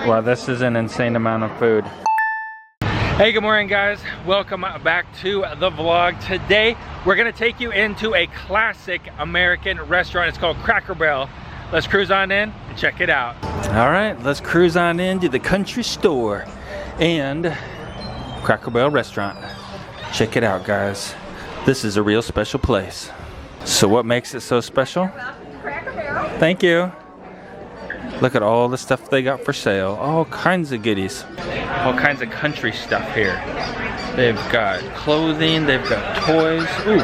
Wow, this is an insane amount of food. Hey, good morning guys. Welcome back to the vlog. Today, we're gonna take you into a classic American restaurant. It's called Cracker Barrel. Let's cruise on in and check it out. All right, let's cruise on into the country store and Cracker Barrel restaurant. Check it out, guys. This is a real special place. So what makes it so special? Cracker Barrel. Thank you. Look at all the stuff they got for sale. All kinds of goodies. All kinds of country stuff here. They've got clothing, they've got toys. Ooh,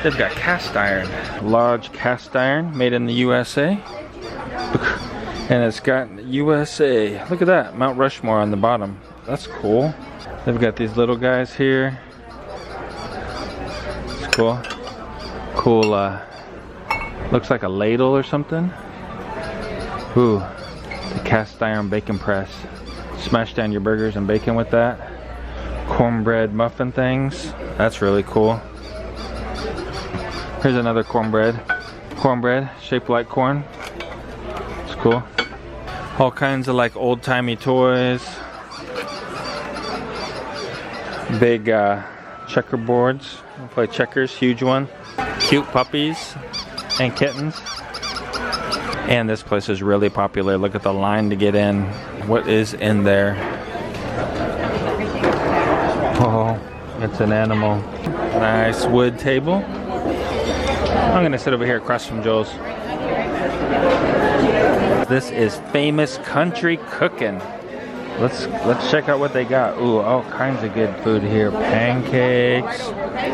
they've got cast iron. Large cast iron made in the USA. And it's got USA. Look at that, Mount Rushmore on the bottom. That's cool. They've got these little guys here. It's cool. Cool, looks like a ladle or something. Ooh, the cast iron bacon press. Smash down your burgers and bacon with that. Cornbread muffin things. That's really cool. Here's another cornbread. Cornbread shaped like corn. It's cool. All kinds of like old-timey toys. Big checkerboards. We'll play checkers, huge one. Cute puppies and kittens. And this place is really popular. Look at the line to get in. What is in there? Oh, it's an animal. Nice wood table. I'm gonna sit over here across from Joel's. This is Famous Country Cooking. Let's check out what they got. Ooh, all kinds of good food here. Pancakes.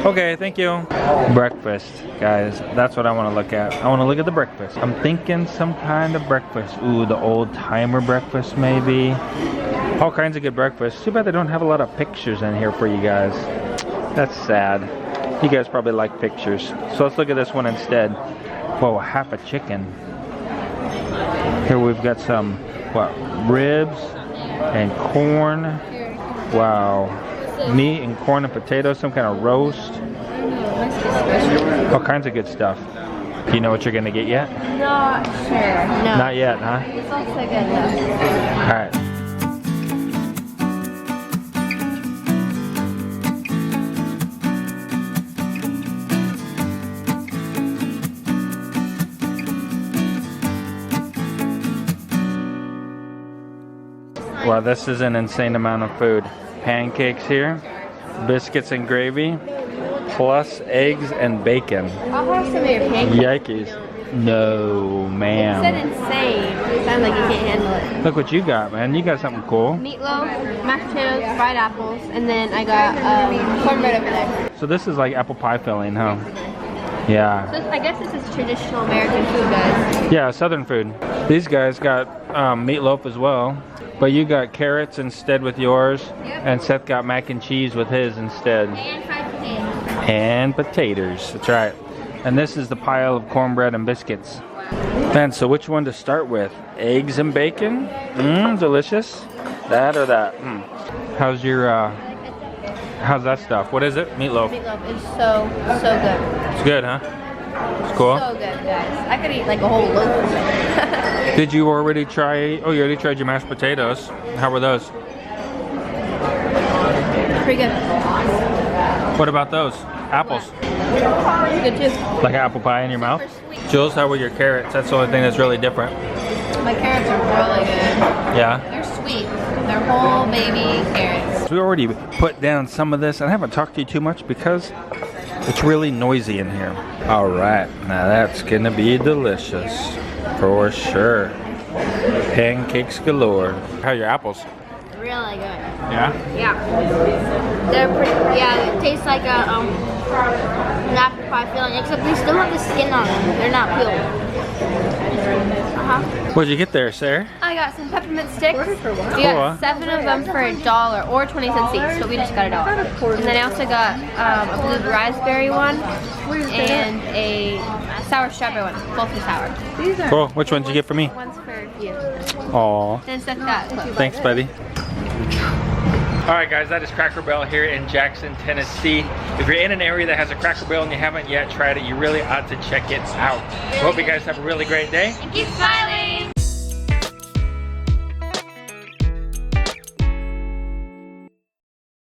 Okay, thank you. Breakfast, guys. That's what I want to look at. I want to look at the breakfast. I'm thinking some kind of breakfast. Ooh, the old timer breakfast maybe. All kinds of good breakfast. Too bad they don't have a lot of pictures in here for you guys. That's sad. You guys probably like pictures. So let's look at this one instead. Whoa, half a chicken. Here we've got some, what, ribs and corn. Wow. Meat and corn and potatoes, some kind of roast. All kinds of good stuff. Do you know what you're gonna get yet? Not sure. No. Not yet, huh? This looks so good though. Alright. Wow, this is an insane amount of food. Pancakes here, biscuits and gravy, plus eggs and bacon. I'll have some of your pancakes. Yikes. No, ma'am. You said insane. It sounds like you can't handle it. Look what you got, man. You got something cool. Meatloaf, mashed potatoes, fried apples, and then I got cornbread over there. So this is like apple pie filling, huh? Yeah. So I guess this is traditional American food, guys. Yeah, southern food. These guys got meatloaf as well. But you got carrots instead with yours, yep. And Seth got mac and cheese with his instead. And fried potatoes. And potatoes, that's right. And this is the pile of cornbread and biscuits. Man, so which one to start with? Eggs and bacon? Mmm, delicious. That or that? Mm. How's your, how's that stuff? What is it? Meatloaf. Meatloaf is so good. It's good, huh? It's cool. So good, guys. I could eat like a whole loaf of it. Did you already try, oh, you already tried your mashed potatoes. How were those? Pretty good. What about those? Apples? Good too. Like apple pie in your mouth? Jules, how were your carrots? That's the only thing that's really different. My carrots are really good. Yeah? They're sweet. They're whole baby carrots. We already put down some of this, and I haven't talked to you too much because it's really noisy in here. All right, now that's gonna be delicious. For sure. Pancakes galore. How are your apples? Really good. Yeah? Yeah. They're pretty, yeah, it tastes like a, an apple pie filling, except they still have the skin on them. They're not peeled. What'd you get there, Sarah? I got some peppermint sticks. We Cool, got 7 of them for $1 or 20 cents each, but we just got $1. And then I also got a blue raspberry one and a sour strawberry one. Both are sour. Cool. Which one did you get for me? One's for you. Aw. Then Seth got cookies. Thanks, buddy. Alright guys, that is Cracker Barrel here in Jackson, Tennessee. If you're in an area that has a Cracker Barrel and you haven't yet tried it, you really ought to check it out. I hope you guys have a really great day. And keep smiling!